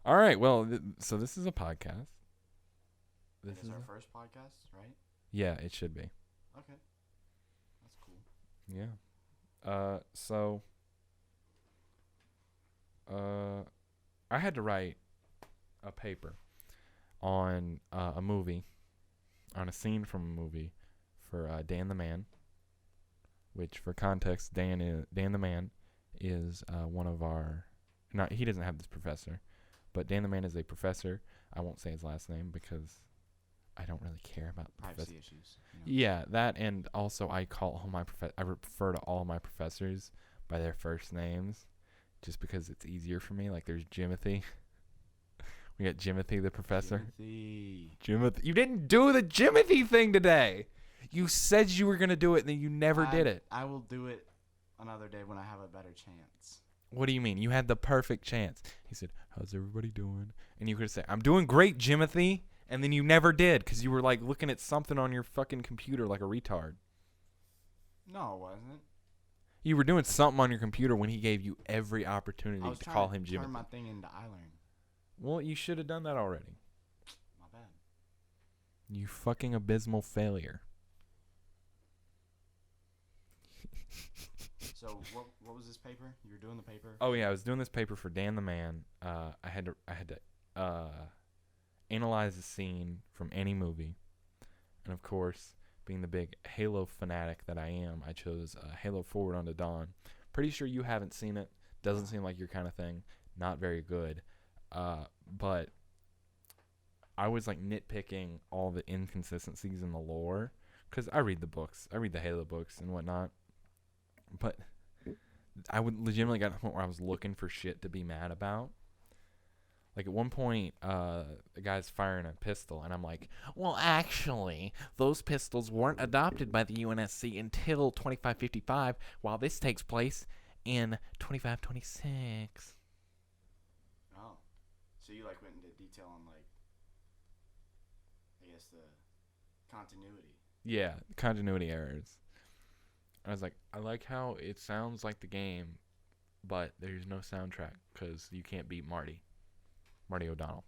All right. Well, so this is a podcast. This is our first podcast, right? Yeah, it should be. Okay. That's cool. Yeah. So I had to write a paper on a movie, on a scene from a movie for Dan the Man, which for context, Dan the Man is one of our, not, he doesn't have this professor, but Dan the Man is a professor. I won't say his last name because I don't really care about privacy issues. Yeah, that, and also I call all my I refer to all my professors by their first names, just because it's easier for me. Like there's Jimothy. We got Jimothy the professor. Jimothy. You didn't do the Jimothy thing today. You said you were gonna do it, and then you never did it. I will do it another day when I have a better chance. What do you mean? You had the perfect chance. He said, "How's everybody doing?" And you could have said, "I'm doing great, Jimothy." And then you never did because you were like looking at something on your fucking computer like a retard. No, it wasn't. You were doing something on your computer when he gave you every opportunity to call him Jimothy. Turn my thing into iLearn. Well, you should have done that already. My bad. You fucking abysmal failure. So what was this paper? You were doing the paper? Oh yeah, I was doing this paper for Dan the Man. I had to analyze a scene from any movie, and of course, being the big Halo fanatic that I am, I chose Halo Forward Unto Dawn. Pretty sure you haven't seen it. Doesn't seem like your kind of thing. Not very good. But I was like nitpicking all the inconsistencies in the lore, because I read the books. I read the Halo books and whatnot. But I would legitimately got to the point where I was looking for shit to be mad about. Like at one point, the guy's firing a pistol, and I'm like, well, actually, those pistols weren't adopted by the UNSC until 2555, while this takes place in 2526. Oh. So you like went into detail on like, I guess the continuity. Yeah, continuity errors. I was like, I like how it sounds like the game, but there's no soundtrack because you can't beat Marty O'Donnell.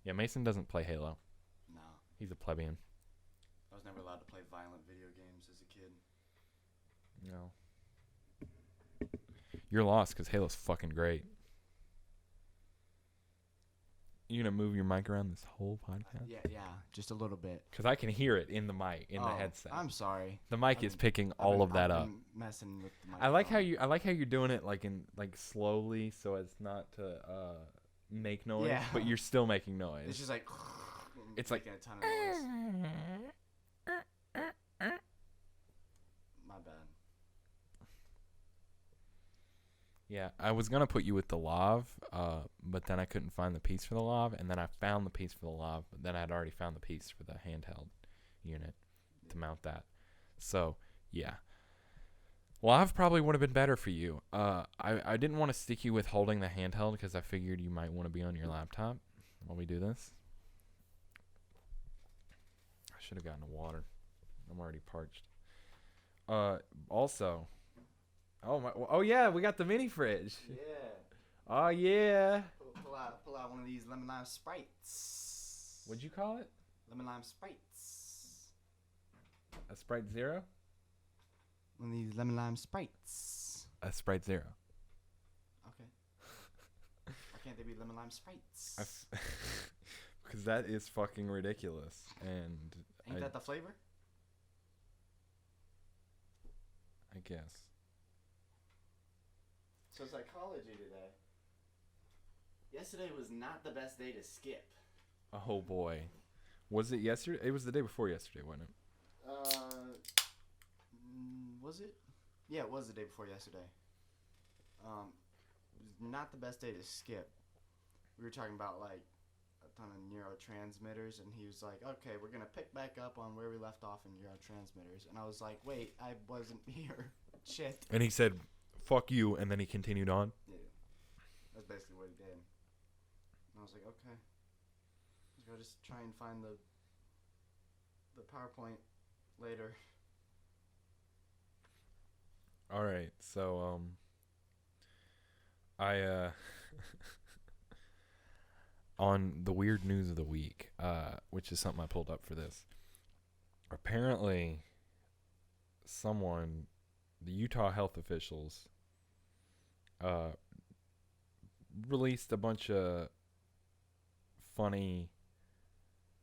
Yeah, Mason doesn't play Halo. No. He's a plebeian. I was never allowed to play violent video games as a kid. No. You're lost because Halo's fucking great. You gonna move your mic around this whole podcast? Yeah, just a little bit. Because I can hear it in the mic, in the headset. I'm sorry. The mic is picking all of that up. Messing with the mic. I like how you're doing it like slowly so as not to make noise, but you're still making noise. It's just like it's like a ton of noise. My bad. Yeah, I was gonna put you with the lav, but then I couldn't find the piece for the lav, and then I found the piece for the lav, but then I'd already found the piece for the handheld unit to mount that. So yeah, lav probably would have been better for you. I didn't want to stick you with holding the handheld because I figured you might want to be on your laptop while we do this. I should have gotten water. I'm already parched. Also. Oh yeah, we got the mini fridge. Yeah. Oh yeah. Pull out one of these lemon lime sprites. What'd you call it? Lemon lime sprites. A Sprite Zero? One of these lemon lime sprites. A Sprite Zero. Okay. Why can't they be lemon lime sprites? Because that is fucking ridiculous. And ain't that the flavor? I guess. So psychology today. Yesterday was not the best day to skip. Oh boy. Was it yesterday? It was the day before yesterday, wasn't it? Was it? Yeah, it was the day before yesterday. It was not the best day to skip. We were talking about like a ton of neurotransmitters, and he was like, okay, we're going to pick back up on where we left off in neurotransmitters. And I was like, wait, I wasn't here. Shit. And he said, fuck you, and then he continued on? Yeah. That's basically what he did. And I was like, okay. Let's go just try and find the PowerPoint later. All right. So, I on the weird news of the week, which is something I pulled up for this. Apparently, the Utah health officials, uh, released a bunch of funny,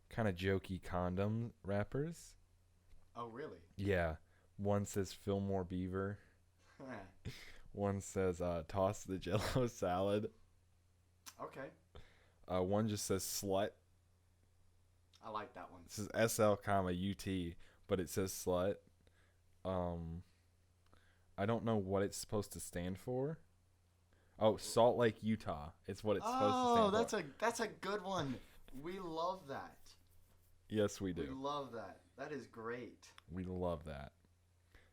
kind of jokey condom wrappers. Oh, really? Yeah. One says Fillmore Beaver. One says toss the Jello salad. Okay. One just says slut. I like that one. It says SL, comma UT, but it says slut. I don't know what it's supposed to stand for. Oh, Salt Lake, Utah. It's what it's supposed to stand for. Oh, that's a good one. We love that. Yes, we do. We love that. That is great. We love that.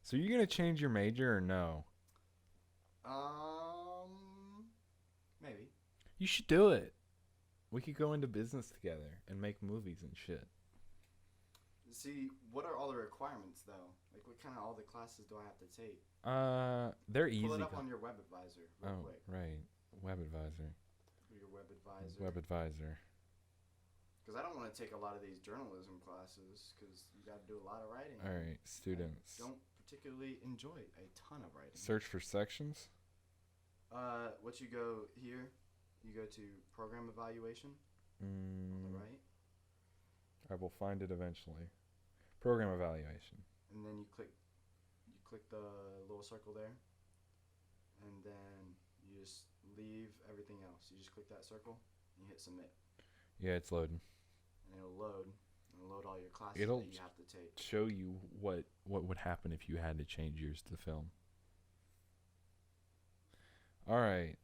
So you gonna change your major or no? Maybe. You should do it. We could go into business together and make movies and shit. See, what are all the requirements though? Like, what kind of all the classes do I have to take? They're easy. Pull it up on your web advisor real quick. Right. Web advisor. Your web advisor. Web advisor. Because I don't want to take a lot of these journalism classes because you got to do a lot of writing. All right, students. I don't particularly enjoy a ton of writing. Search for sections. Once you go here, you go to program evaluation on the right. I will find it eventually. Program evaluation. And then you click the little circle there, and then you just leave everything else. You just click that circle and you hit submit. Yeah, it's loading. And it'll load all your classes It'll that you have to take. Show you what would happen if you had to change yours to film. All right,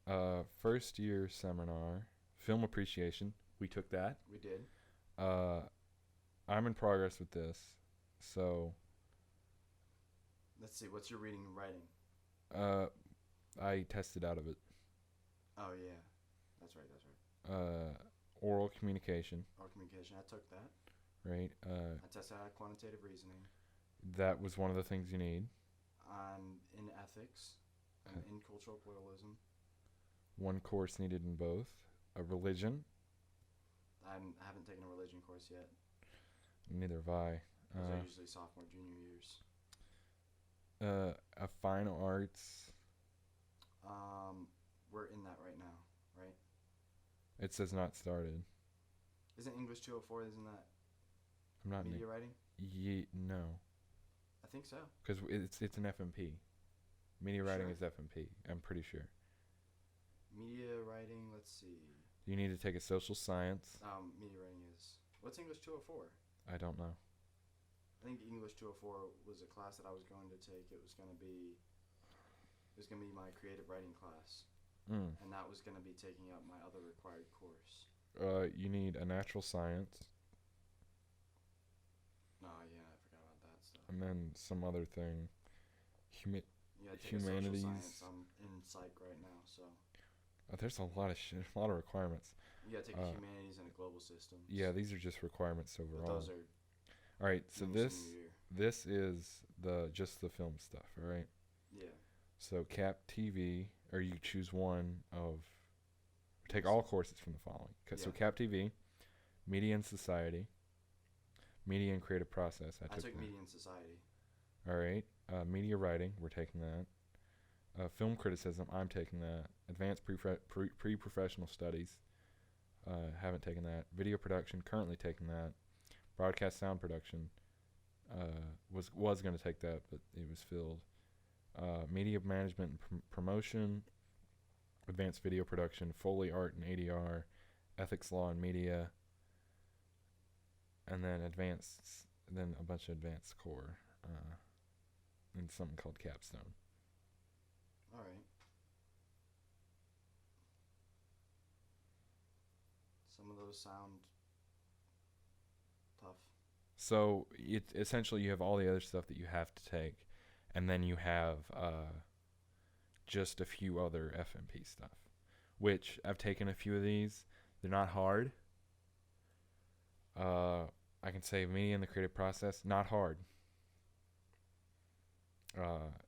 first year seminar, film appreciation. We took that. We did. I'm in progress with this, so. Let's see. What's your reading and writing? I tested out of it. Oh yeah, that's right. Oral communication. Oral communication. I took that. Right. I tested out quantitative reasoning. That was one of the things you need. In ethics, in cultural pluralism. One course needed in both. A religion. I haven't taken a religion course yet. Neither have I. Those are usually sophomore, junior years. A fine arts. We're in that right now, right? It says not started. Isn't English 204? Isn't that I'm not media writing? No. I think so. Because it's an FMP. Media writing is FMP. I'm pretty sure. Media writing. Let's see. You need to take a social science. Media writing is. What's English 204? I don't know. I think English 204 was a class that I was going to take. It was going to be my creative writing class. And that was going to be taking up my other required course. You need a natural science. No, yeah, I forgot about that stuff. And then some other thing. Humanities. I'm in psych right now, so. There's a lot of shit, a lot of requirements. You gotta take humanities and a global systems. Yeah, these are just requirements overall. But those are. All right, so this is just the film stuff, all right? Yeah. So Cap TV, or you choose one of. Take all courses from the following. So Cap TV, Media and Society, Media and Creative Process. I took Media and Society. All right. Media Writing, we're taking that. Film Criticism, I'm taking that. Advanced Pre-Professional Studies, haven't taken that. Video Production, currently taking that. Broadcast Sound Production, was going to take that, but it was filled. Media Management and Promotion, Advanced Video Production, Foley Art and ADR, Ethics, Law, and Media, and then a bunch of advanced core, and something called Capstone. All right. Some of those sound tough. So essentially you have all the other stuff that you have to take, and then you have just a few other FMP stuff, which I've taken a few of these. They're not hard. I can say Media and the Creative Process, not hard.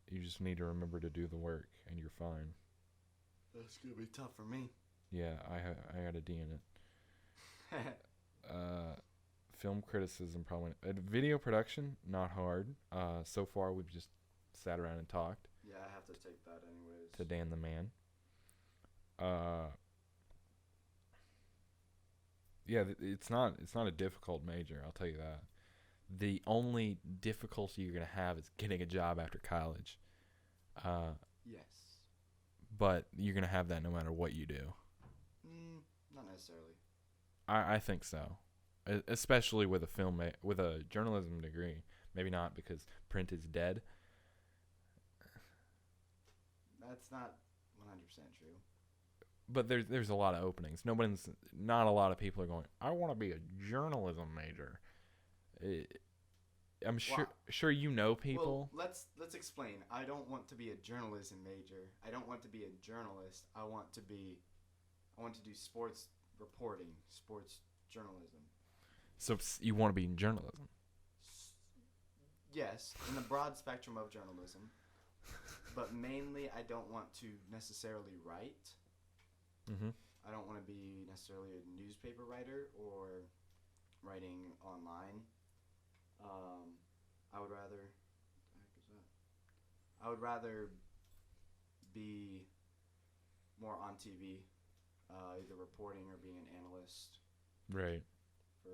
You just need to remember to do the work, and you're fine. That's gonna be tough for me. Yeah, I got a D in it. Film criticism, probably. Video production, not hard. So far, we've just sat around and talked Yeah, I have to take that anyways. to Dan the man. Uh, yeah, it's not a difficult major. I'll tell you that. The only difficulty you're gonna have is getting a job after college. Yes. But you're gonna have that no matter what you do. Not necessarily. I think so, especially with with a journalism degree. Maybe not because print is dead. That's not 100% true. But there's a lot of openings. Not a lot of people are going, I want to be a journalism major. I'm sure you know people. Well, let's explain. I don't want to be a journalism major. I don't want to be a journalist. I want to do sports reporting, sports journalism. So you want to be in journalism? Yes, in the broad spectrum of journalism. But mainly, I don't want to necessarily write. Mm-hmm. I don't want to be necessarily a newspaper writer or writing online. I would rather. What the heck is that? I would rather be more on TV, either reporting or being an analyst. Right. For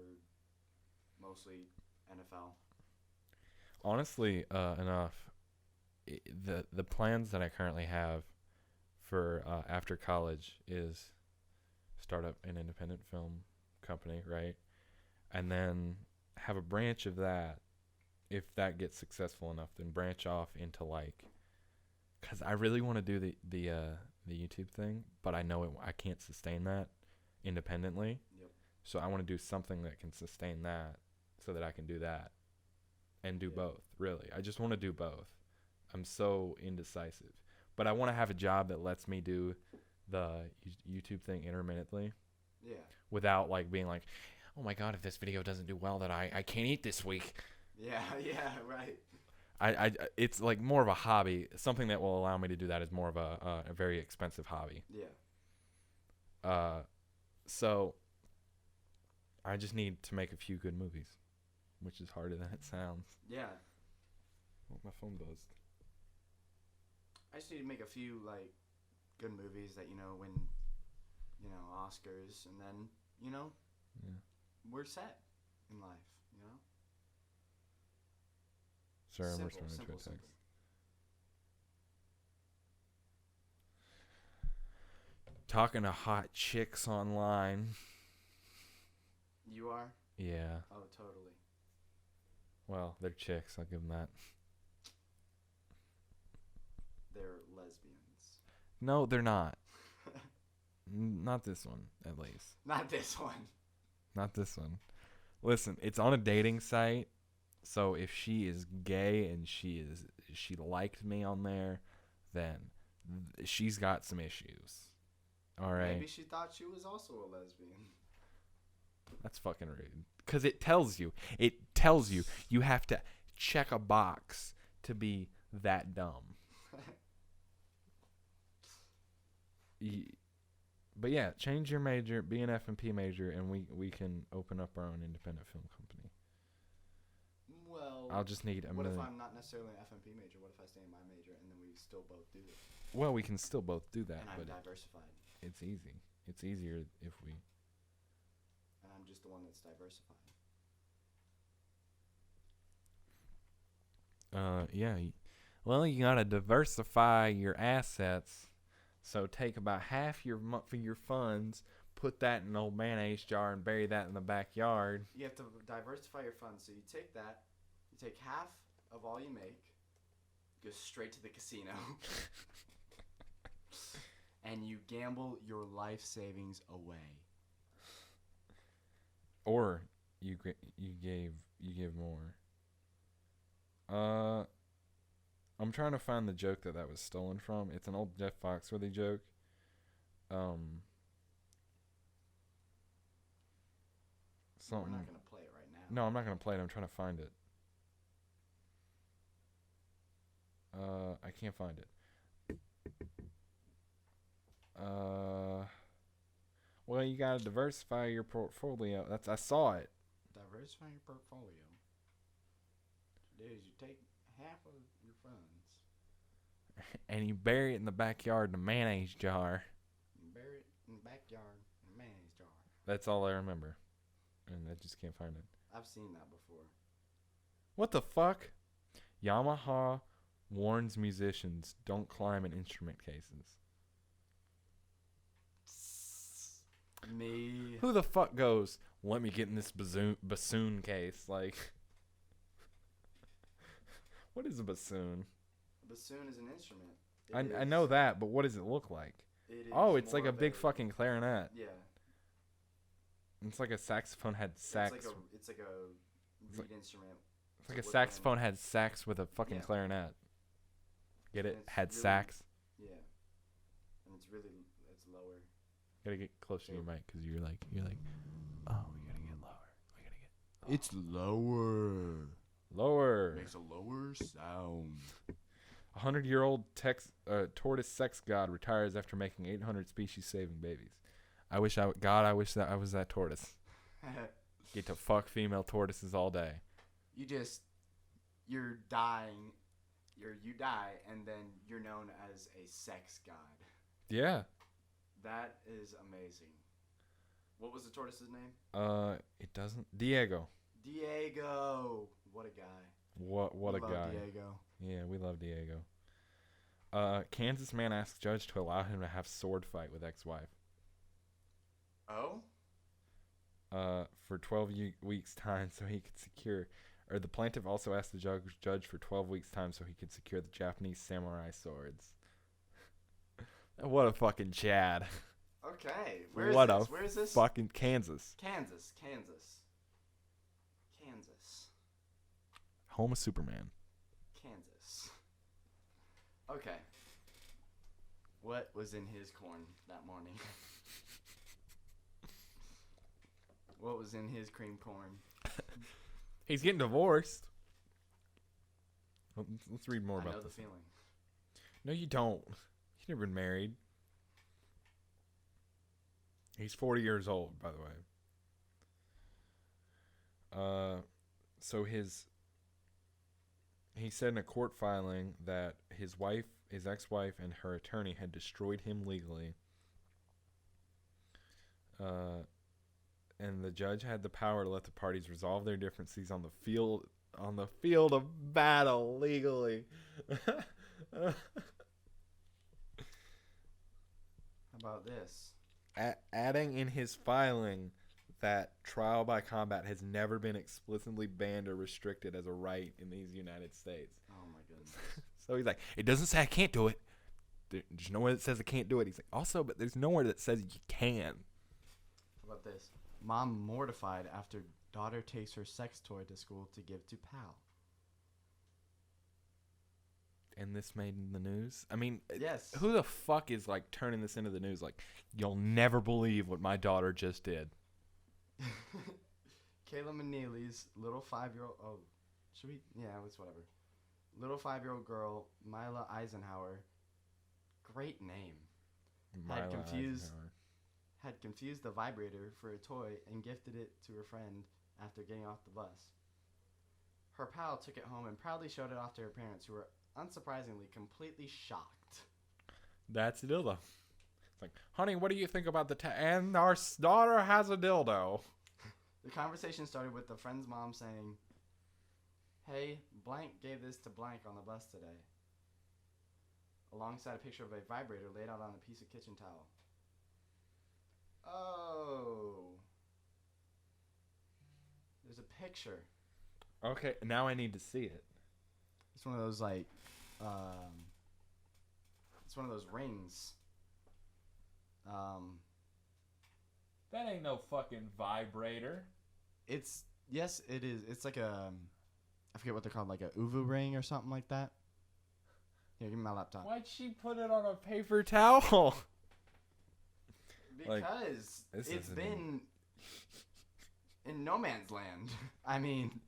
mostly NFL. Honestly, enough. The plans that I currently have for after college is start up an independent film company, right? And then have a branch of that. If that gets successful enough, then branch off into because I really want to do the YouTube thing, but I know I can't sustain that independently. Yep. So I want to do something that can sustain that, so that I can do that, and do both. Really, I just want to do both. I'm so indecisive, but I want to have a job that lets me do the YouTube thing intermittently. Yeah. Without being like, oh my god, if this video doesn't do well, then I can't eat this week. Yeah, right. It's more of a hobby. Something that will allow me to do that is more of a very expensive hobby. Yeah. So I just need to make a few good movies, which is harder than it sounds. Yeah. Oh, my phone buzzed. I just need to make a few good movies that win Oscars, and then yeah. we're set in life. Sorry, I'm simple, responding to a text. simple. Talking to hot chicks online. You are? Yeah. Oh, totally. Well, they're chicks. I'll give them that. They're lesbians. No, they're not. Not this one, at least. Not this one. Not this one. Listen, it's on a dating site, so if she is gay and she liked me on there, then she's got some issues. All right. Maybe she thought she was also a lesbian. That's fucking rude. Because it tells you you have to check a box to be that dumb. But yeah, change your major, be an F&P major, and we can open up our own independent film company. Well, I'll just need what if I'm not necessarily an F&P major? What if I stay in my major and then we still both do it? Well, we can still both do that, and but I'm diversified. It's easy. It's easier if we. And I'm just the one that's diversified. Yeah. Well, you gotta diversify your assets. So take about half your funds, put that in an old mayonnaise jar, and bury that in the backyard. You have to diversify your funds. So you take that, you take half of all you make, go straight to the casino, and you gamble your life savings away. Or you give more. I'm trying to find the joke that was stolen from. It's an old Jeff Foxworthy joke. Something. We're not gonna play it right now. No, I'm not gonna play it. I'm trying to find it. I can't find it. Well, you gotta diversify your portfolio. I saw it. Diversify your portfolio. What you do is you take half of your funds And you bury it in the backyard in a mayonnaise jar. and bury it in the backyard in a mayonnaise jar. That's all I remember. And I just can't find it. I've seen that before. What the fuck? Yamaha warns musicians don't climb in instrument cases. Me. Who the fuck goes, let me get in this bassoon case? Like, what is a bassoon? A bassoon is an instrument. I know that, but what does it look like? Oh, it's like a big fucking clarinet. Yeah. It's like a saxophone had sax. It's like a reed instrument. It's like a saxophone had sax with a fucking clarinet. Get it? Had really, sax. Yeah. And it's lower. You gotta get closer to your mic because you're like, oh, we gotta get lower. We gotta get lower. It's lower. Lower. Makes a lower sound. 100-year-old tortoise sex god retires after making 800 species-saving babies. I wish that I was that tortoise. Get to fuck female tortoises all day. You're dying. You die, and then you're known as a sex god. Yeah. That is amazing. What was the tortoise's name? It doesn't. Diego. What a guy. What a guy. Diego. Yeah, we love Diego. Kansas man asks judge to allow him to have sword fight with ex-wife. Oh? For 12 weeks time so he could secure. Or the plaintiff also asked the judge for 12 weeks time so he could secure the Japanese samurai swords. What a fucking Chad. Okay. Where is this? Fucking Kansas. Kansas. Home of Superman. Kansas. Okay. What was in his corn that morning? What was in his cream corn? He's getting divorced. Let's read more about this. I know the feeling. No, you don't. He's never been married. He's 40 years old, by the way. So he said in a court filing that his ex-wife, and her attorney had destroyed him legally. And the judge had the power to let the parties resolve their differences on the field of battle legally. How about this? Adding in his filing that trial by combat has never been explicitly banned or restricted as a right in these United States. Oh my goodness. So he's like, it doesn't say I can't do it. There's nowhere that says I can't do it. He's like, also, but there's nowhere that says you can. How about this? Mom mortified after daughter takes her sex toy to school to give to pal. And this made the news? I mean, yes. Who the fuck is like turning this into the news? Like, you'll never believe what my daughter just did. Kayla Maneely's little 5-year-old. Oh, should we? Yeah, it's whatever. Little 5-year-old girl, Mila Eisenhower. Great name. Had confused the vibrator for a toy and gifted it to her friend after getting off the bus. Her pal took it home and proudly showed it off to her parents, who were unsurprisingly completely shocked. That's a dildo. It's like, honey, what do you think about and our daughter has a dildo. The conversation started with the friend's mom saying, "Hey, blank gave this to blank on the bus today," alongside a picture of a vibrator laid out on a piece of kitchen towel. Oh. There's a picture. Okay, now I need to see it. It's one of those it's one of those rings. That ain't no fucking vibrator. Yes, it is. It's like a, I forget what they're called, like a uvu ring or something like that. Here, give me my laptop. Why'd she put it on a paper towel? Because it's been in no man's land. I mean.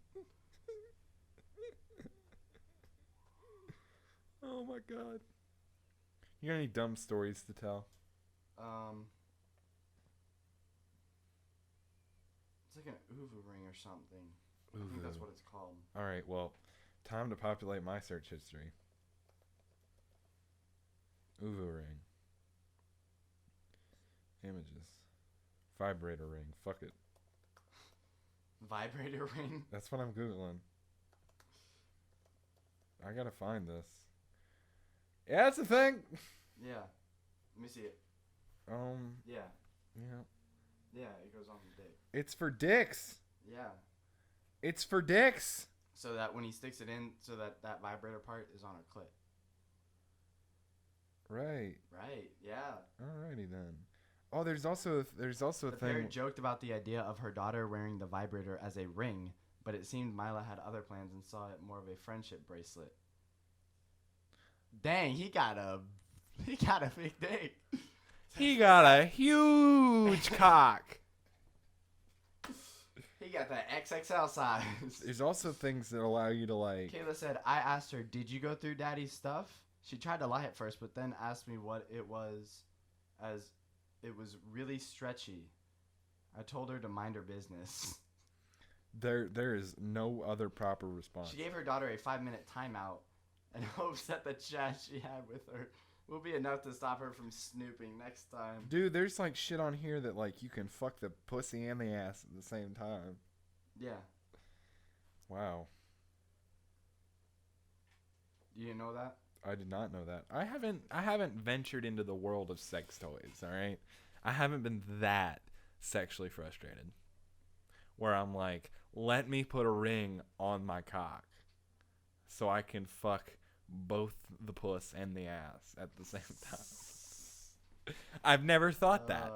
Oh my god. You got any dumb stories to tell? like an uvu ring or something. I Uvu. think that's what it's called. All right, well, time to populate my search history. Uvu ring. Images. Vibrator ring. Fuck it. Vibrator ring? That's what I'm Googling. I gotta find this. Yeah, that's a thing. Yeah. Let me see it. Yeah. Yeah, it goes on the dick. It's for dicks. Yeah. It's for dicks. So that when he sticks it in, so that vibrator part is on her clit. Right. Right, yeah. Alrighty then. Oh, there's also a The thing. pair joked about the idea of her daughter wearing the vibrator as a ring, but it seemed Mila had other plans and saw it more of a friendship bracelet. Dang, he got a big dick. He got a huge cock. He got the XXL size. There's also things that allow you to like. Kayla said, I asked her, did you go through daddy's stuff? She tried to lie at first, but then asked me what it was, as it was really stretchy. I told her to mind her business. There is no other proper response. She gave her daughter a 5-minute timeout and hopes that the chat she had with her will be enough to stop her from snooping next time. Dude, there's like shit on here that like you can fuck the pussy and the ass at the same time. Yeah. Wow. Do you know that? I did not know that. I haven't ventured into the world of sex toys, all right? I haven't been that sexually frustrated. Where I'm like, let me put a ring on my cock so I can fuck both the puss and the ass at the same time. I've never thought that.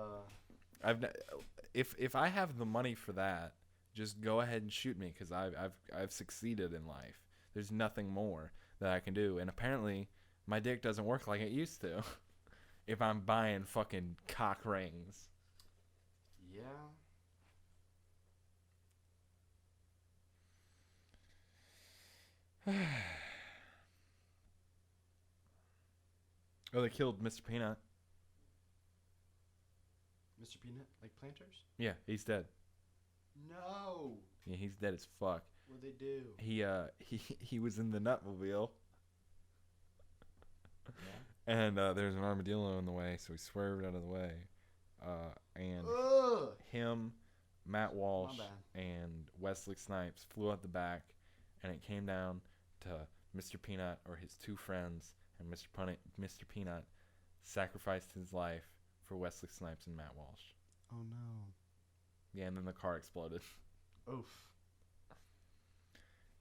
If I have the money for that, just go ahead and shoot me because I've succeeded in life. There's nothing more that I can do, and apparently my dick doesn't work like it used to. If I'm buying fucking cock rings. Yeah. Oh, they killed Mr. Peanut. Mr. Peanut? Like planters? Yeah, he's dead. No. Yeah, he's dead as fuck. What'd they do? He was in the Nutmobile. Yeah. And there's an armadillo in the way, so he swerved out of the way. And Ugh. him, Matt Walsh, My bad. and Wesley Snipes flew out the back, and it came down to Mr. Peanut or his two friends, and Mr. Peanut sacrificed his life for Wesley Snipes and Matt Walsh. Oh no. Yeah, and then the car exploded. Oof.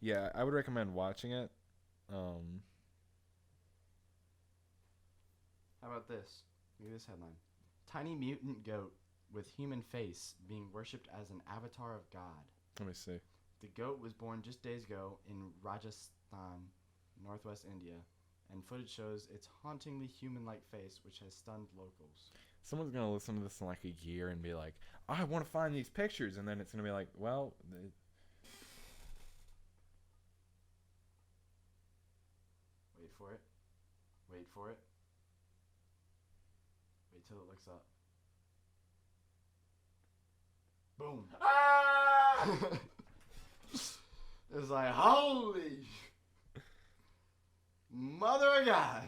Yeah, I would recommend watching it. How about this? Look at this headline. Tiny mutant goat with human face being worshipped as an avatar of God. Let me see. The goat was born just days ago in Rajasthan, northwest India, and footage shows its hauntingly human-like face, which has stunned locals. Someone's going to listen to this in like a year and be like, I want to find these pictures. And then it's going to be like, well... Wait for it. Wait for it. Wait till it looks up. Boom. Ah! It's like, holy mother of God.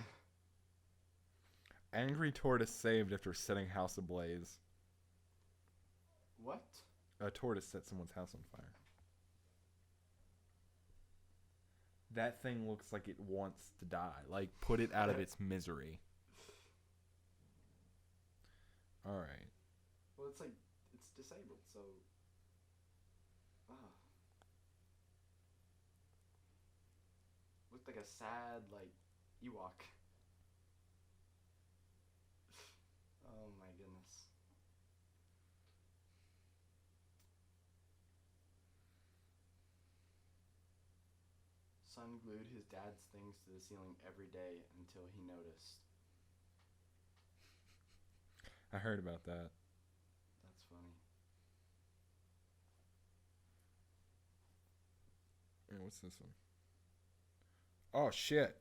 Angry tortoise saved after setting house ablaze. What? A tortoise set someone's house on fire. That thing looks like it wants to die. Like, put it out of its misery. Alright. Well, it's like, it's disabled, so... Looked like a sad, like, Ewok. Oh my goodness. Son glued his dad's things to the ceiling every day until he noticed. I heard about that. That's funny. Hey, what's this one? Oh, shit.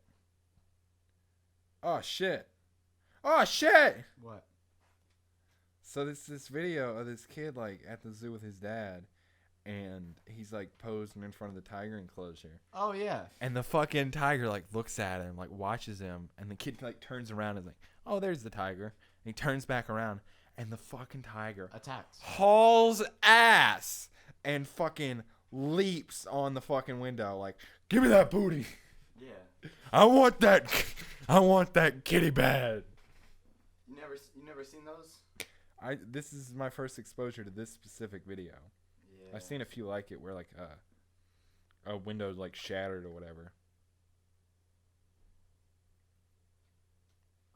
Oh, shit. Oh, shit! What? So this video of this kid, like, at the zoo with his dad, and he's like posing in front of the tiger enclosure. Oh yeah. And the fucking tiger like looks at him, like watches him, and the kid like turns around and is like, "Oh, there's the tiger." And he turns back around, and the fucking tiger Attacks. hauls ass and fucking leaps on the fucking window, like, "Give me that booty! Yeah. I want that! I want that kitty bad!" You never seen those? This is my first exposure to this specific video. Yeah. I've seen a few like it where like a window like shattered or whatever.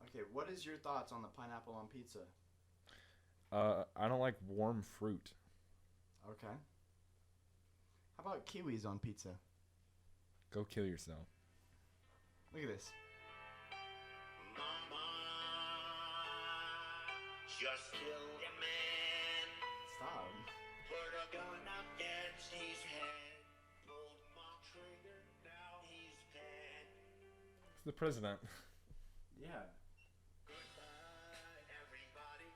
Okay, what is your thoughts on the pineapple on pizza? I don't like warm fruit. Okay. How about kiwis on pizza? Go kill yourself. Look at this. Mama, just killed a man. Stop. Put a gun against his head. Pulled my trigger, now he's dead. It's the president. Yeah. Goodbye, everybody.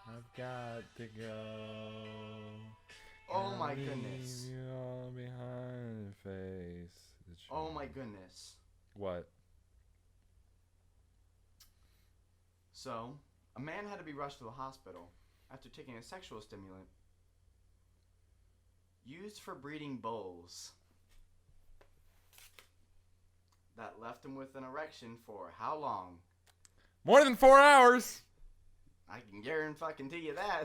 I've got to go. Oh my Leave goodness. you all behind, face the Oh my truth. goodness. What? So, a man had to be rushed to the hospital after taking a sexual stimulant used for breeding bulls that left him with an erection for how long? More than 4 hours. I can guarantee you that.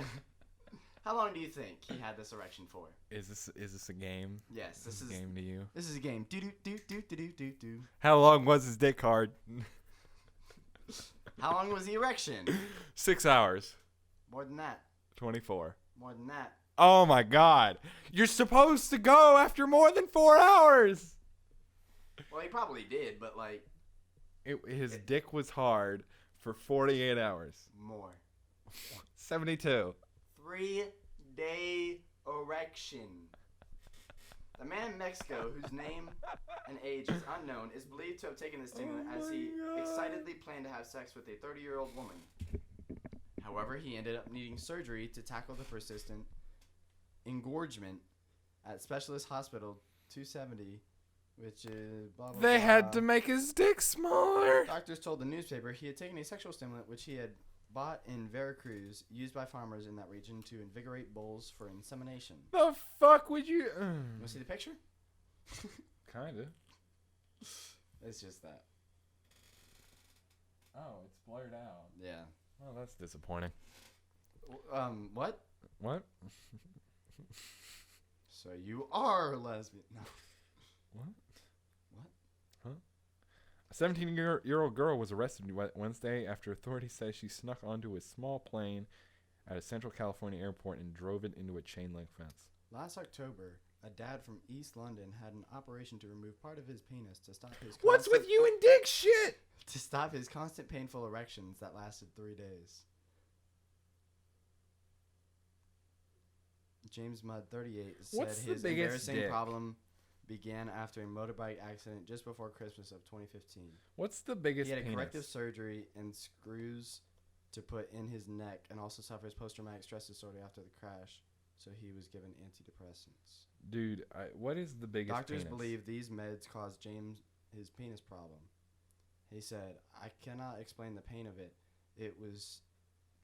How long do you think he had this erection for? Is this a game? Yes, this is a game to you. This is a game. Do do do do do do do do. How long was his dick hard? How long was the erection? 6 hours. More than that. 24. More than that. Oh my god. You're supposed to go after more than 4 hours. Well, he probably did, but like His dick was hard for 48 hours. more. 72. 3-day erection. The man in Mexico, whose name and age is unknown, is believed to have taken the stimulant Oh as my he God. excitedly planned to have sex with a 30-year-old woman. However, he ended up needing surgery to tackle the persistent engorgement at Specialist Hospital 270, which is blah, blah, They blah. had to make his dick smaller. Doctors told the newspaper he had taken a sexual stimulant which he had bought in Veracruz, used by farmers in that region to invigorate bulls for insemination. The fuck would you? You want to see the picture? Kinda. It's just that. Oh, it's blurred out. Yeah. Oh, that's disappointing. What? What? So you are lesbian? No. What? What? Huh? A 17-year-old girl was arrested Wednesday after authorities say she snuck onto a small plane at a Central California airport and drove it into a chain-link fence. Last October, a dad from East London had an operation to remove part of his penis to stop his What's with you and dick shit? to stop his constant painful erections that lasted 3 days. James Mudd, 38, said What's the his biggest embarrassing dick? problem began after a motorbike accident just before Christmas of 2015. What's the biggest He had a penis? corrective surgery and screws to put in his neck, and also suffers post-traumatic stress disorder after the crash, so he was given antidepressants. Dude, what is the biggest Doctors penis? believe these meds caused James his penis problem. He said, "I cannot explain the pain of it. It was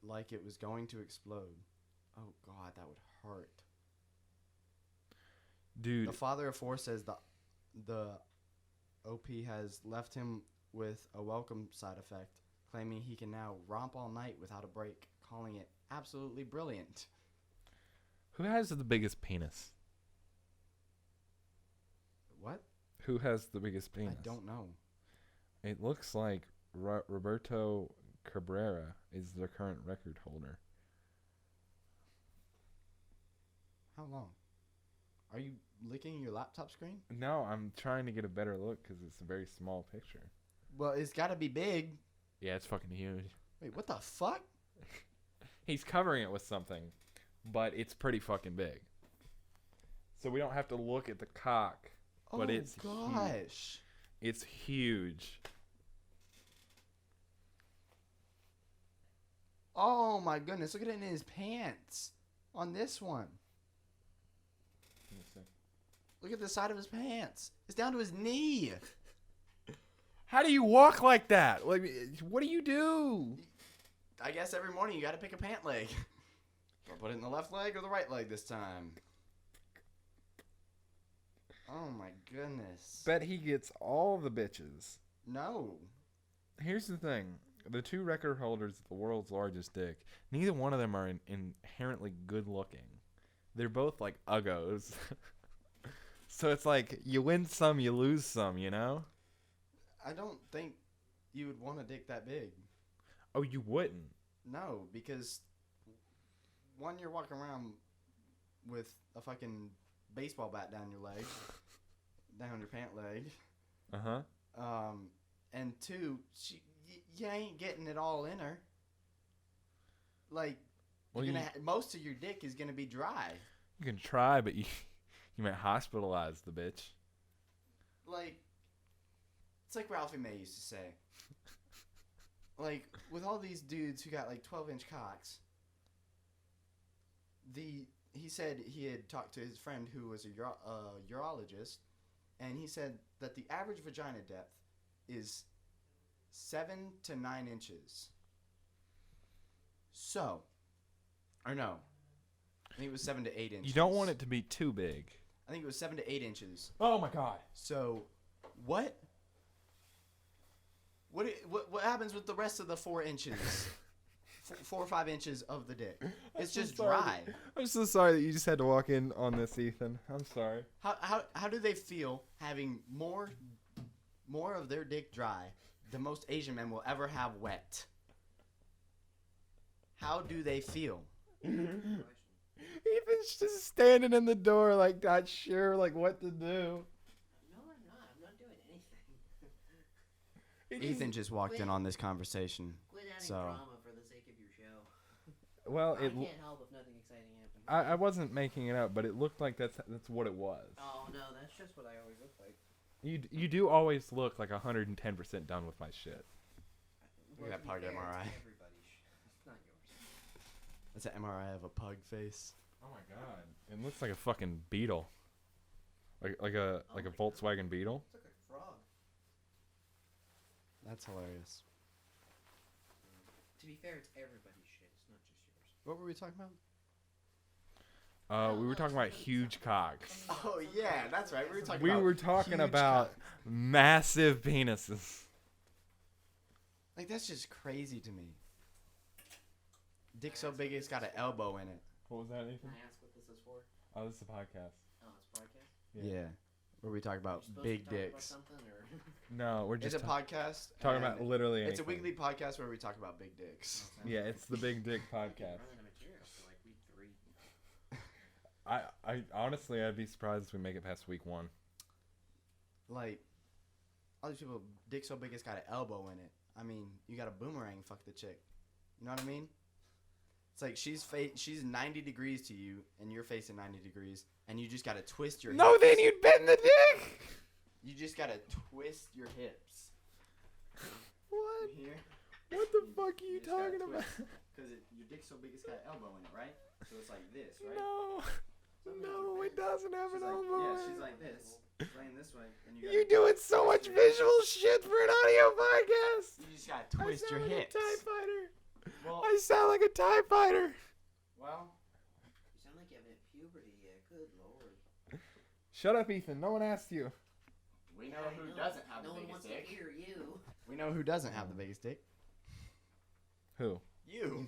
like it was going to explode." Oh God, that would hurt. Dude, The father of 4 says the OP has left him with a welcome side effect, claiming he can now romp all night without a break, calling it absolutely brilliant. who has the biggest penis? What? Who has the biggest penis? I don't know. It looks like Roberto Cabrera is the current record holder. How long? Are you licking your laptop screen? No, I'm trying to get a better look because it's a very small picture. Well, it's got to be big. Yeah, it's fucking huge. Wait, what the fuck? He's covering it with something, but it's pretty fucking big. So we don't have to look at the cock, but oh it's huge. gosh. It's huge. Oh my goodness, look at it in his pants. On this one. Look at the side of his pants. It's down to his knee. How do you walk like that? Like, what do you do? I guess every morning you got to pick a pant leg. Do I put it in the left leg or the right leg this time? Oh my goodness. Bet he gets all the bitches. No. Here's the thing. The two record holders of the world's largest dick, neither one of them are inherently good looking. They're both like uggos. So it's like you win some, you lose some, you know? I don't think you would want a dick that big. Oh, you wouldn't? No, because one, you're walking around with a fucking baseball bat down your leg, down your pant leg. Uh-huh. And two, you ain't getting it all in her. Like, Well, most of your dick is gonna be dry. you can try, but you might hospitalize the bitch. Like, it's like Ralphie May used to say. Like, with all these dudes who got like 12-inch cocks, he said he had talked to his friend who was a urologist, and he said that the average vagina depth is 7 to 9 inches. So, or no, I think it was 7 to 8 inches. You don't want it to be too big. I think it was 7 to 8 inches. Oh my god. So, what happens with the rest of the 4 inches? 4 or 5 inches of the dick. It's just dry. I'm so sorry that you just had to walk in on this, Ethan. I'm sorry. How do they feel having more of their dick dry than most Asian men will ever have wet? How do they feel? Ethan's just standing in the door, like not sure, like what to do. No, I'm not. I'm not doing anything. Ethan just walked in on this conversation. Quit adding So- drama for the sake of your show. Well, I can't help if nothing exciting happens. I wasn't making it up, but it looked like that's what it was. Oh no, that's just what I always look like. You do always look like 110% done with my shit. Look at that to be pug fair, it's MRI. everybody's shit. Not yours. That's an MRI of a pug face. Oh my god! It looks like a fucking beetle, like a Volkswagen Beetle. It's like a frog. That's hilarious. To be fair, it's everybody's shit. It's not just yours. What were we talking about? We were talking about huge cocks. Oh yeah, that's right. We were talking. We about were talking huge about cock. massive penises. Like, that's just crazy to me. Dick so big it's got an elbow in it. What was that, Can Ethan? I ask what this is for? Oh, this is a podcast. Oh, it's a podcast? Yeah. Where we talk about You're supposed big to talk about dicks. something, or? No, we're It's just a podcast. talking and about literally anything. It's a weekly podcast where we talk about big dicks. Yeah, it's the Big Dick We've been Podcast. running the material for like week 3. I honestly, I'd be surprised if we make it past week 1. Like, all these people, dick so big it's got an elbow in it. I mean, you got a boomerang, fuck the chick. You know what I mean? It's like she's 90 degrees to you, and you're facing 90 degrees, and you just gotta twist your No, hips. then you'd bend the dick. You just gotta twist your hips. What? Here. What the fuck are you just gotta talking about? twist, Because your dick's so big it's got an elbow in it, right? So it's like this, right? No, no, it doesn't have She's an like, elbow. yeah, in she's it. like this, laying this way, and you You're doing so much visual shit for an audio podcast. You just gotta twist I your sound like hips. a TIE fighter. Well, I sound like a TIE fighter. well, You sound like you haven't hit puberty yet. Good lord. Shut up, Ethan. No one asked you. we know Yeah, I who know. doesn't have No the one biggest wants dick. to hear you. We know who doesn't have the biggest dick. Who? You.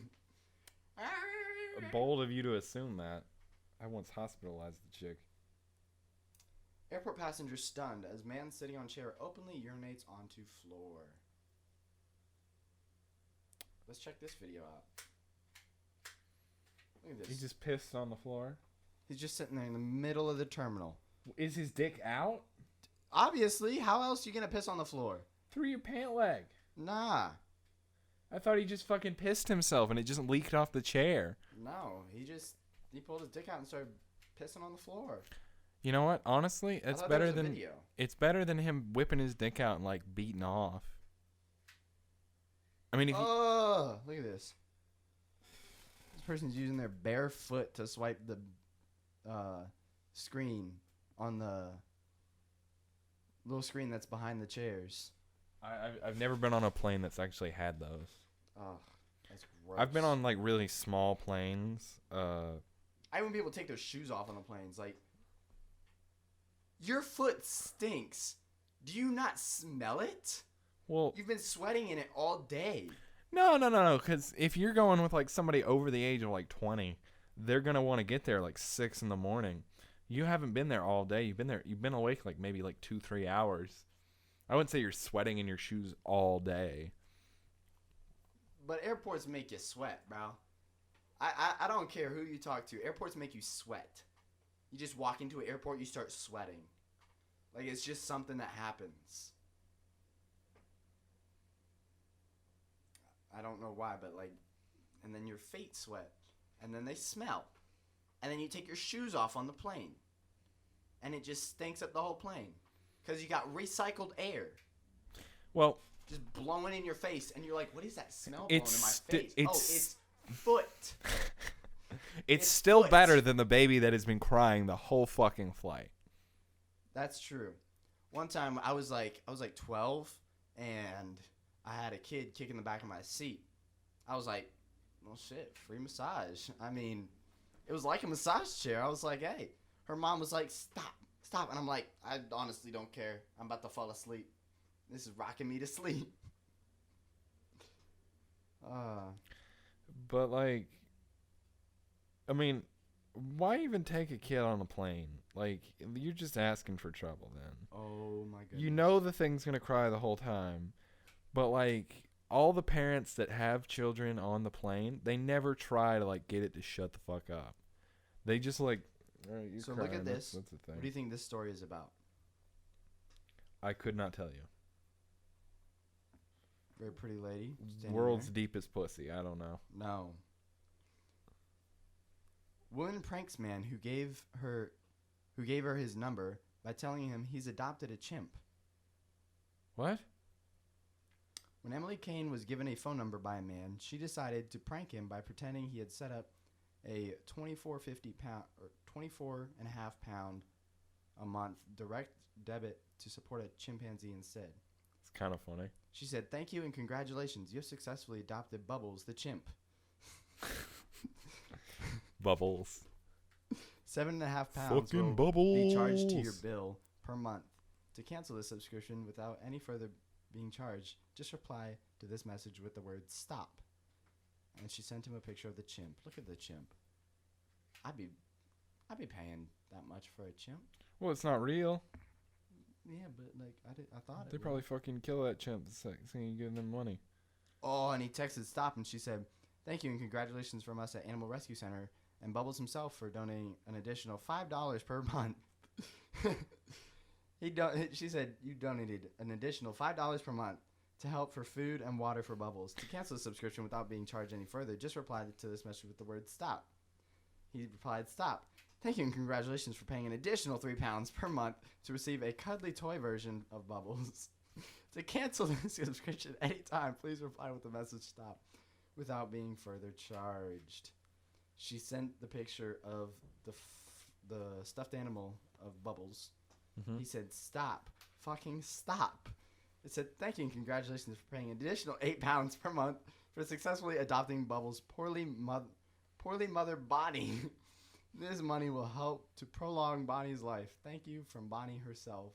Bold of you to assume that. I once hospitalized the chick. Airport passenger stunned as man sitting on chair openly urinates onto floor. Let's check this video out. Look at He this. just pissed on the floor. He's just sitting there in the middle of the terminal. Is his dick out? Obviously, how else you gonna piss on the floor? Through your pant leg. Nah. I thought he just fucking pissed himself and it just leaked off the chair. No. He pulled his dick out and started pissing on the floor. You know what? Honestly, I it's thought there better was a than video. it's better than him whipping his dick out and like beating off. I mean, if you, Oh, look at this. This person's using their bare foot to swipe the screen on the little screen that's behind the chairs. I've never been on a plane that's actually had those. Oh, that's gross. I've been on like really small planes. I wouldn't be able to take those shoes off on the planes. Like, your foot stinks. Do you not smell it? Well, You've been sweating in it all day. no. Because if you're going with like somebody over the age of like 20, they're gonna want to get there like 6 in the morning. You haven't been there all day. You've been awake like maybe like 2-3 hours. I wouldn't say you're sweating in your shoes all day. But airports make you sweat, bro. I don't care who you talk to. Airports make you sweat. You just walk into an airport, you start sweating. Like, it's just something that happens. I don't know why, but like, and then your feet sweat. And then they smell. And then you take your shoes off on the plane. And it just stinks up the whole plane. Because you got recycled air. Well, Just blowing in your face. And you're like, what is that smell blowing It's in my sti- face? it's- It's foot. it's It's still foot. better than the baby that has been crying the whole fucking flight. That's true. One time I was like 12 and I had a kid kicking the back of my seat. I was like, well shit, free massage. I mean, it was like a massage chair. I was like, hey. Her mom was like, stop. And I'm like, I honestly don't care. I'm about to fall asleep. This is rocking me to sleep. But like, I mean, why even take a kid on a plane? Like, you're just asking for trouble then. Oh my goodness. You know the thing's gonna cry the whole time, but like all the parents that have children on the plane, they never try to like get it to shut the fuck up. They just like, all right, you're So crying. look at this. That's the thing. What do you think this story is about? I could not tell you. Very pretty lady. standing World's there. deepest pussy. I don't know. No. Woman pranks man who gave her his number by telling him he's adopted a chimp. What? When Emily Kane was given a phone number by a man, she decided to prank him by pretending he had set up a 24.50 pound or 24.5 pound a month direct debit to support a chimpanzee instead. It's kind of funny. She said, "Thank you and congratulations. You have successfully adopted Bubbles the chimp. Bubbles. 7.5 pounds Fucking will be charged to your Bubbles. bill per month. To cancel the subscription without any further being charged, just reply to this message with the word stop." And she sent him a picture of the chimp. Look at the chimp. I'd be paying that much for a chimp. Well, it's not real. Yeah, but like I thought They it probably would. fucking kill that chimp the second you give them money. Oh, and he texted stop, and she said, "Thank you and congratulations from us at Animal Rescue Center and Bubbles himself for donating an additional $5 per month." She said you donated an additional $5 per month to help for food and water for Bubbles. To cancel the subscription without being charged any further, just reply to this message with the word stop. He replied, "Stop. Thank you and congratulations for paying an additional £3 per month to receive a cuddly toy version of Bubbles. To cancel the subscription anytime, please reply with the message stop without being further charged." She sent the picture of the stuffed animal of Bubbles. Mm-hmm. He said, "Stop. Fucking stop." It said, "Thank you and congratulations for paying an additional £8 per month for successfully adopting Bubbles' poorly mothered Bonnie. This money will help to prolong Bonnie's life. Thank you from Bonnie herself."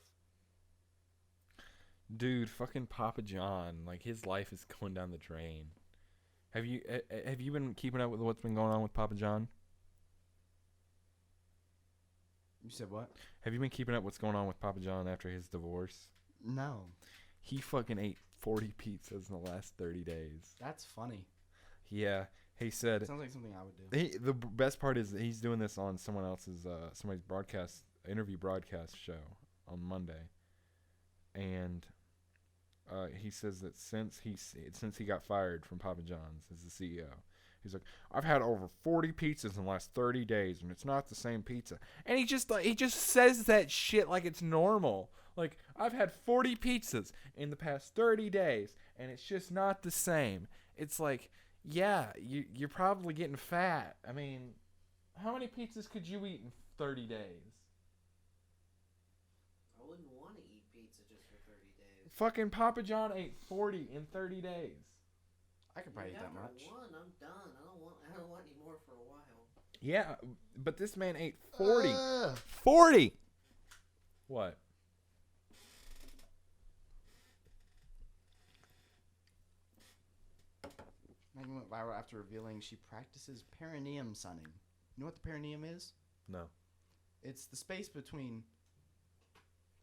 Dude, fucking Papa John, like his life is going down the drain. Have you been keeping up with what's been going on with Papa John? You said what? Have you been keeping up what's going on with Papa John after his divorce? No. He fucking ate 40 pizzas in the last 30 days. That's funny. Yeah, he said. Sounds like something I would do. The best part is that he's doing this on someone else's somebody's interview broadcast show on Monday, and he says that since he got fired from Papa John's as the CEO, he's like, "I've had over 40 pizzas in the last 30 days, and it's not the same pizza." And he just says that shit like it's normal. Like, "I've had 40 pizzas in the past 30 days, and it's just not the same." It's like, yeah, you're probably getting fat. I mean, how many pizzas could you eat in 30 days? wouldn't want to eat pizza just for 30 days. Fucking Papa John ate 40 in 30 days. I could probably eat that much. One, I'm done. I don't want any more for a while. Yeah, but this man ate 40. Ugh. 40! What? Megan went viral after revealing she practices perineum sunning. You know what the perineum is? No. It's the space between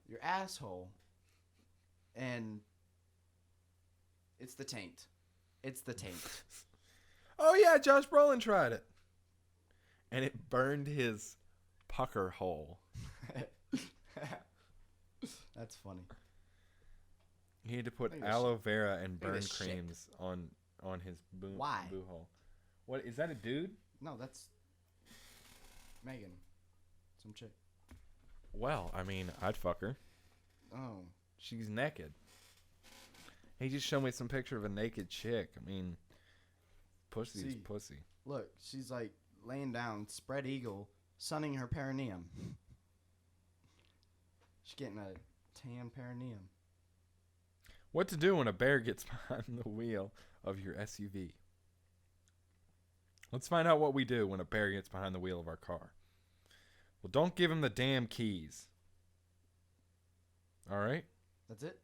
your asshole and it's the taint. It's the taint. Oh, yeah, Josh Brolin tried it. And it burned his pucker hole. That's funny. He had to put Look at this aloe vera and Look at burn this shit. creams on his boo Why? hole. What, is that a dude? No, that's Megan. Some chick. Well, I mean, I'd fuck her. Oh. She's naked. He just showed me some picture of a naked chick. I mean, pussy is See. pussy. Look, she's like laying down, spread eagle, sunning her perineum. She's getting a tan perineum. What to do when a bear gets behind the wheel of your SUV? Let's find out what we do when a bear gets behind the wheel of our car. Well, don't give him the damn keys. All right? That's it?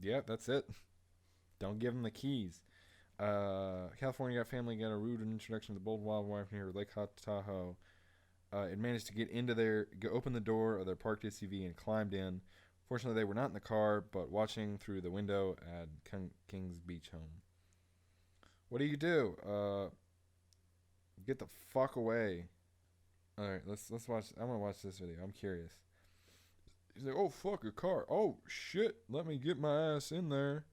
Yeah, that's it. Don't give him the keys. California got family got a rude introduction to the bold wildlife near Lake Tahoe. It managed to get into open the door of their parked SUV and climbed in. Fortunately, they were not in the car, but watching through the window at Kings Beach home. What do? Get the fuck away. All right, let's watch. I'm gonna watch this video. I'm curious. He's like, oh fuck, a car. Oh shit, let me get my ass in there.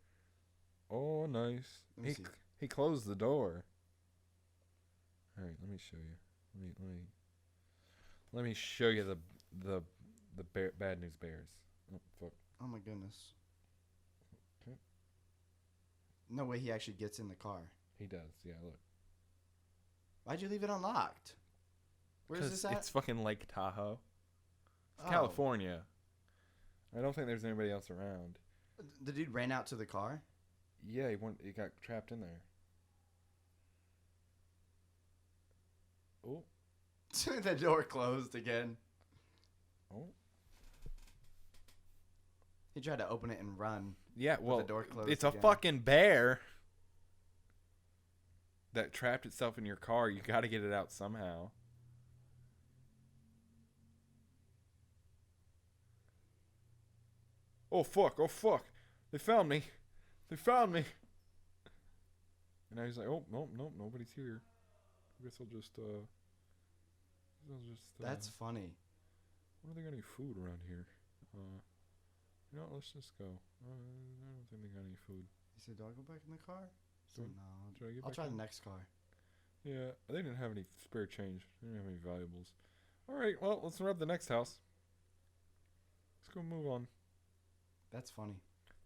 Oh nice. Let me see. He closed the door. All right, let me show you. Let me show you the bad news bears. Oh fuck. Oh my goodness. Okay. No way he actually gets in the car. He does. Yeah, look. Why'd you leave it unlocked? Where's this at? It's fucking Lake Tahoe. It's Oh. California. I don't think there's anybody else around. The dude ran out to the car? Yeah, he got trapped in there. Oh. The door closed again. Oh. He tried to open it and run. Yeah, well, the door closed it's again. a fucking bear that trapped itself in your car. You got to get it out somehow. Oh fuck! Oh fuck! They found me! They found me! And now he's like, oh nope, nobody's here. I guess I'll just That's funny. What do they got any food around here? You know what, let's just go. I don't think they got any food. He said, do I go back in the car? I said, Do- no. should I get I'll back try in? the next car. Yeah, they didn't have any spare change. They didn't have any valuables. Alright, well, let's rob the next house. Let's go move on. That's funny.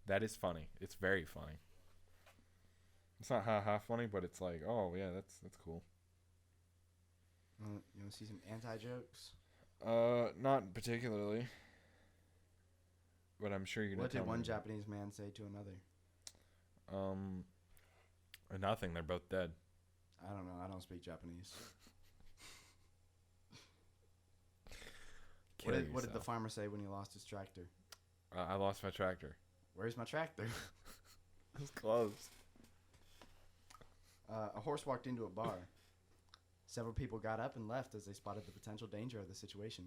That is funny. It's very funny. It's not ha-ha funny, but it's like, oh, yeah, that's cool. You want to see some anti-jokes? Not particularly. But I'm sure you're going What to did tell one me. Japanese man say to another? Nothing. They're both dead. I don't know. I don't speak Japanese. Kill What did the yourself. farmer say when he lost his tractor? I lost my tractor. Where's my tractor? It was closed. A horse walked into a bar. Several people got up and left as they spotted the potential danger of the situation.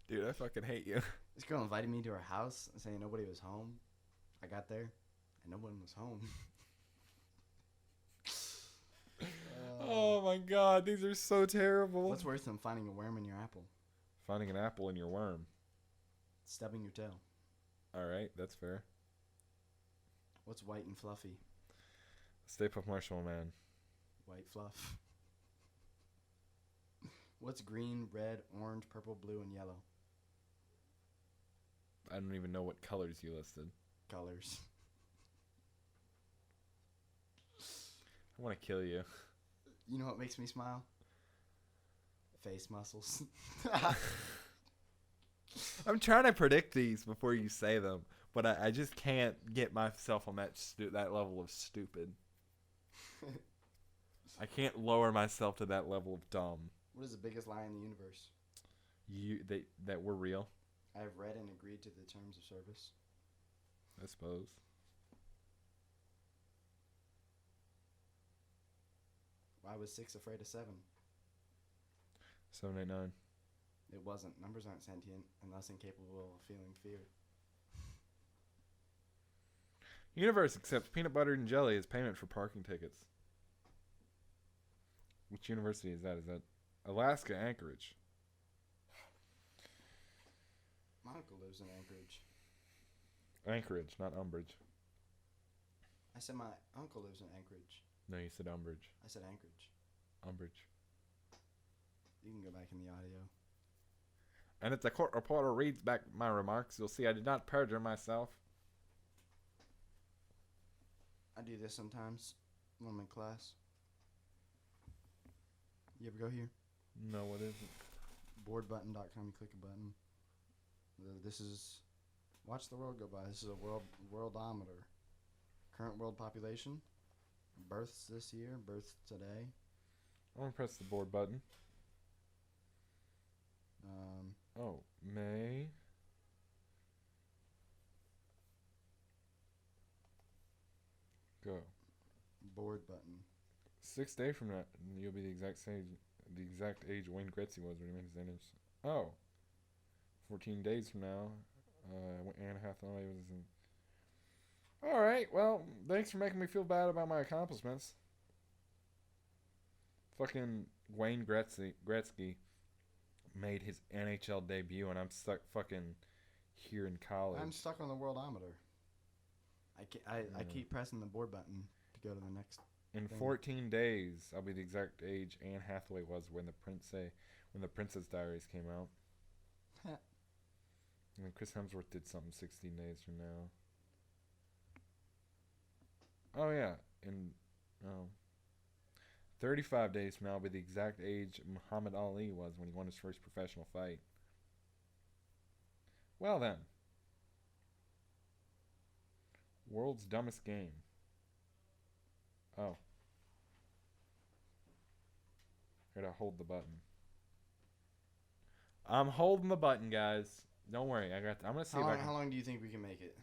Dude, I fucking hate you. This girl invited me to her house saying nobody was home. I got there and no one was home. Oh my god, these are so terrible. What's worse than finding a worm in your apple? Finding an apple in your worm. Stubbing your toe. Alright, that's fair. What's white and fluffy? Stay Puft Marshmallow Man. White fluff. What's green, red, orange, purple, blue, and yellow? I don't even know what colors you listed. Colors. I want to kill you. You know what makes me smile? Face muscles. I'm trying to predict these before you say them, but I just can't get myself on that level of stupid. I can't lower myself to that level of dumb. What is the biggest lie in the universe? That we're real, I have read and agreed to the terms of service. I suppose. Why was 6 afraid of 7? 789. It wasn't. Numbers aren't sentient and thus incapable of feeling fear. Universe accepts peanut butter and jelly as payment for parking tickets. Which university is that? Is that Alaska Anchorage? My uncle lives in Anchorage. Anchorage, not Umbridge. I said my uncle lives in Anchorage. No, you said Umbridge. I said Anchorage. Umbridge. You can go back in the audio. And if the court reporter reads back my remarks, you'll see I did not perjure myself. I do this sometimes when I'm in class. You ever go here? No, what is it? Boardbutton.com. You click a button. This is... Watch the world go by. This is a worldometer. Current world population. Births this year. Births today. I'm going to press the board button. Oh, May. Go. Board button. 6 days from now, you'll be the exact age Wayne Gretzky was when he made his entrance. Oh. 14 days from now, Anne Hathaway was in. All right, well, thanks for making me feel bad about my accomplishments. Fucking Wayne Gretzky made his NHL debut, and I'm stuck fucking here in college. I'm stuck on the worldometer. I keep pressing the board button to go to the next. In 14 days, I'll be the exact age Anne Hathaway was when the Princess Diaries came out. And then Chris Hemsworth did something 16 days from now. Oh yeah, 35 days from now, I'll be the exact age Muhammad Ali was when he won his first professional fight. Well then. World's dumbest game. Oh. I gotta hold the button. I'm holding the button, guys. Don't worry. I'm gonna see How long do you think we can make it?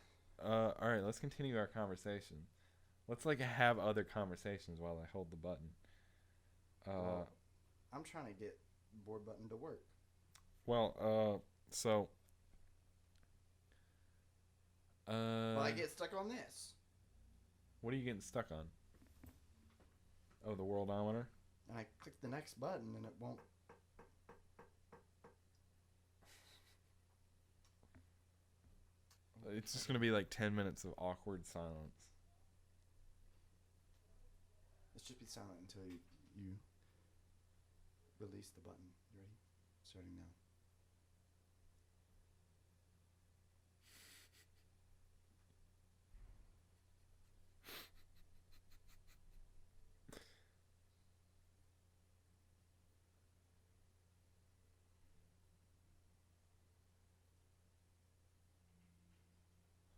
All right. Let's continue our conversation. Let's have other conversations while I hold the button. Well, I'm trying to get board button to work. Well, so. Well, I get stuck on this. What are you getting stuck on? Oh, the worldometer? And I click the next button and it won't. It's just gonna be like 10 minutes of awkward silence. Let's just be silent until you release the button. You ready? Starting now.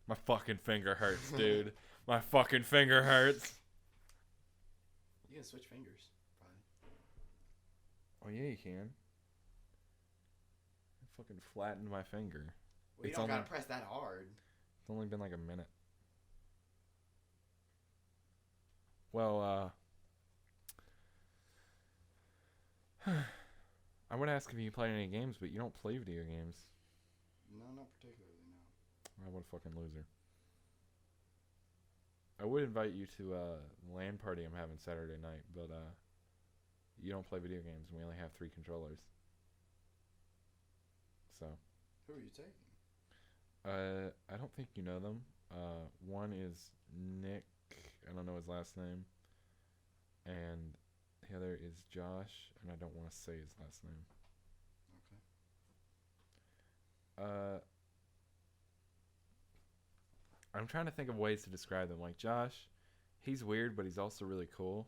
My fucking finger hurts, dude. My fucking finger hurts. You can switch fingers, probably. Oh yeah, you can. I fucking flattened my finger. Well, you It's don't only- gotta press that hard. It's only been like a minute. Well, I would ask if you play any games, but you don't play video games. No, not particularly, no. What a fucking loser. I would invite you to a LAN party I'm having Saturday night, but you don't play video games, and we only have 3 controllers. So. Who are you taking? I don't think you know them. One is Nick. I don't know his last name. And the other is Josh, and I don't want to say his last name. Okay. I'm trying to think of ways to describe them. Like Josh, he's weird, but he's also really cool.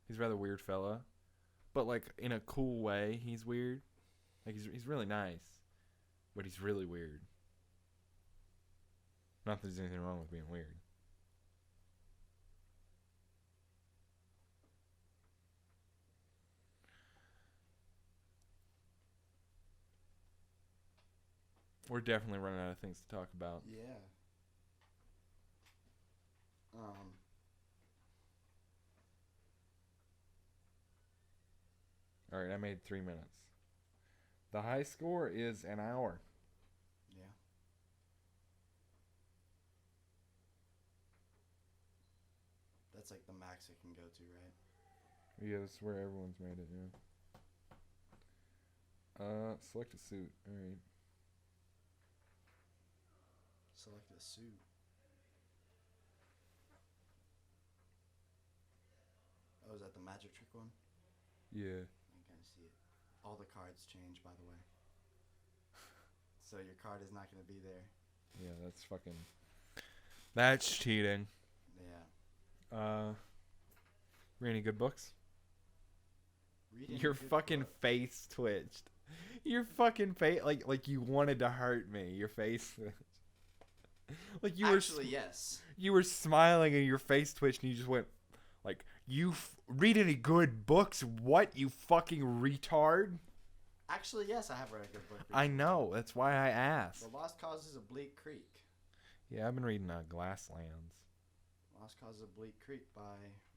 He's a rather weird fella, but like in a cool way. He's weird. Like he's really nice. But he's really weird. Not that there's anything wrong with being weird. We're definitely running out of things to talk about. Yeah. All right, I made 3 minutes. The high score is an hour. Yeah. That's like the max it can go to, right? Yeah, that's where everyone's made it, yeah. Select a suit. All right. Select a suit. Oh, is that the magic trick one? Yeah. I can kind of see it. All the cards change, by the way. So your card is not going to be there. Yeah, that's fucking... That's cheating. Yeah. Read any good books? Reading Your good fucking book. face twitched. Your fucking face, like you wanted to hurt me. Your face twitched. Like you Actually, yes. you were smiling and your face twitched and you just went like, you read any good books? What, you fucking retard? Actually, yes, I have read a good book. I recently. know, that's why I asked. The Lost Causes of Bleak Creek. Yeah, I've been reading Glasslands. Lost Causes of Bleak Creek by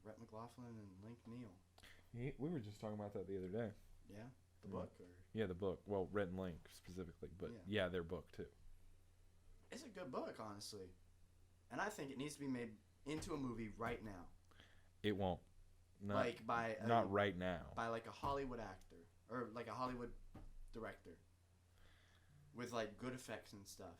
Rhett McLaughlin and Link Neal. We were just talking about that the other day. Yeah? The Yeah. book? Or Yeah, the book. Well, Red and Link specifically, but yeah, their book too. It's a good book, honestly. And I think it needs to be made into a movie right now. It won't. Not, like by a, not right now. by like a Hollywood actor or like a Hollywood director with like good effects and stuff.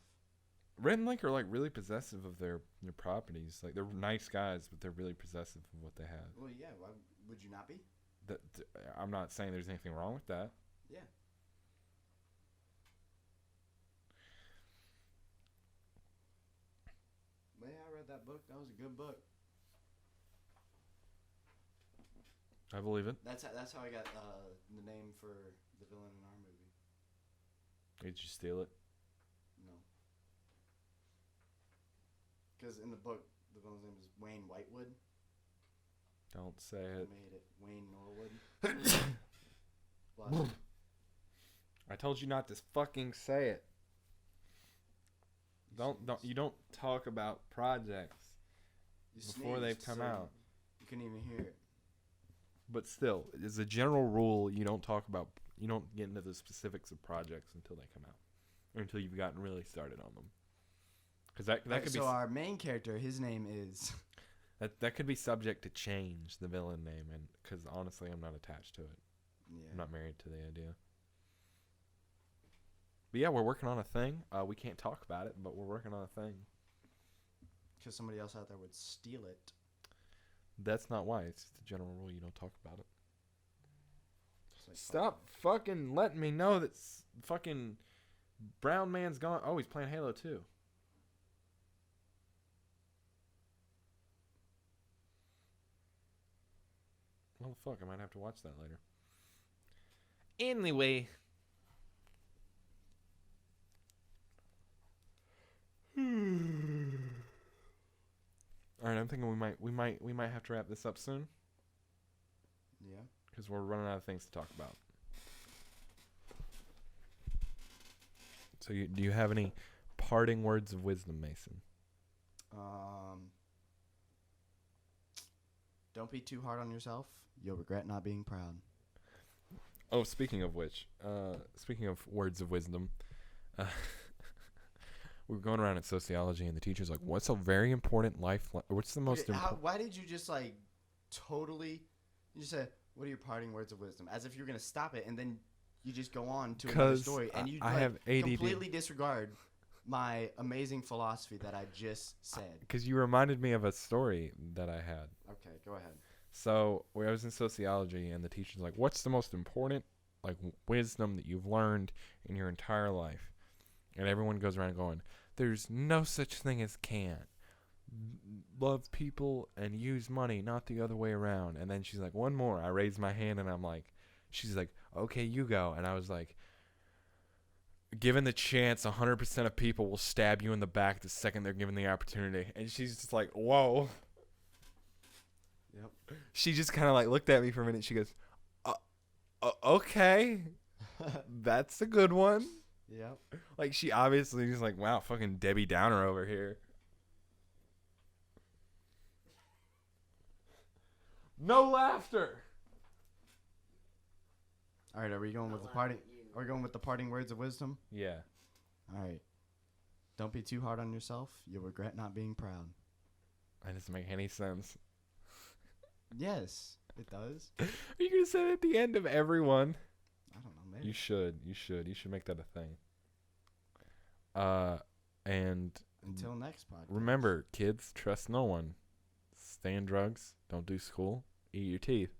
Red and Link are like really possessive of their properties. Like they're nice guys, but they're really possessive of what they have. Well, yeah. Why would you not be? I'm not saying there's anything wrong with that. Yeah. But yeah, I read that book. That was a good book. I believe it. That's how I got the name for the villain in our movie. Did you steal it? No. Because in the book, the villain's name is Wayne Whitewood. Don't say I it. made it Wayne Norwood. But I told you not to fucking say it. You don't talk about projects you before they've sneezed, come so out. You couldn't even hear it. But still, as a general rule, you don't get into the specifics of projects until they come out, or until you've gotten really started on them. Because that Right, could so be our main character, his name is... that could be subject to change, the villain name, and because honestly, I'm not attached to it. Yeah. I'm not married to the idea. But yeah, we're working on a thing. We can't talk about it, but we're working on a thing. Because somebody else out there would steal it. That's not why. It's just a general rule. You don't talk about it. Just like Stop fucking letting me know that fucking brown man's gone. Oh, he's playing Halo 2. Well, fuck. I might have to watch that later. Anyway. All right, I'm thinking we might have to wrap this up soon Yeah. because we're running out of things to talk about. So, do you have any parting words of wisdom, Mason? Don't be too hard on yourself. You'll regret not being proud. Oh, speaking of which, speaking of words of wisdom, we were going around in sociology, and the teacher's like, "What's a very important life? What's the most important?" Why did you just like totally? You just said, "What are your parting words of wisdom?" As if you're gonna stop it, and then you just go on to another 'Cause story, and you I like, have ADD. completely disregard my amazing philosophy that I just said. Because you reminded me of a story that I had. Okay, go ahead. So, I was in sociology, and the teacher's like, "What's the most important like wisdom that you've learned in your entire life?" And everyone goes around going, "There's no such thing as can't. Love people and use money, not the other way around." And then she's like, "One more." I raised my hand, and she's like, "Okay, you go." And I was like, given the chance, 100% of people will stab you in the back the second they're given the opportunity. And she's just like, whoa. Yep. She just kind of like looked at me for a minute. She goes, okay, that's a good one. Yep. Like, she obviously is like, wow, fucking Debbie Downer over here. No laughter. All right, are we going with the parting? Are we going with the parting words of wisdom? Yeah. All right. Don't be too hard on yourself. You'll regret not being proud. That doesn't make any sense. Yes, it does. Are you going to say that at the end of everyone? I don't know, maybe. You should. You should make that a thing. And Until next podcast. remember, kids, trust no one. Stay in drugs. Don't do school. Eat your teeth.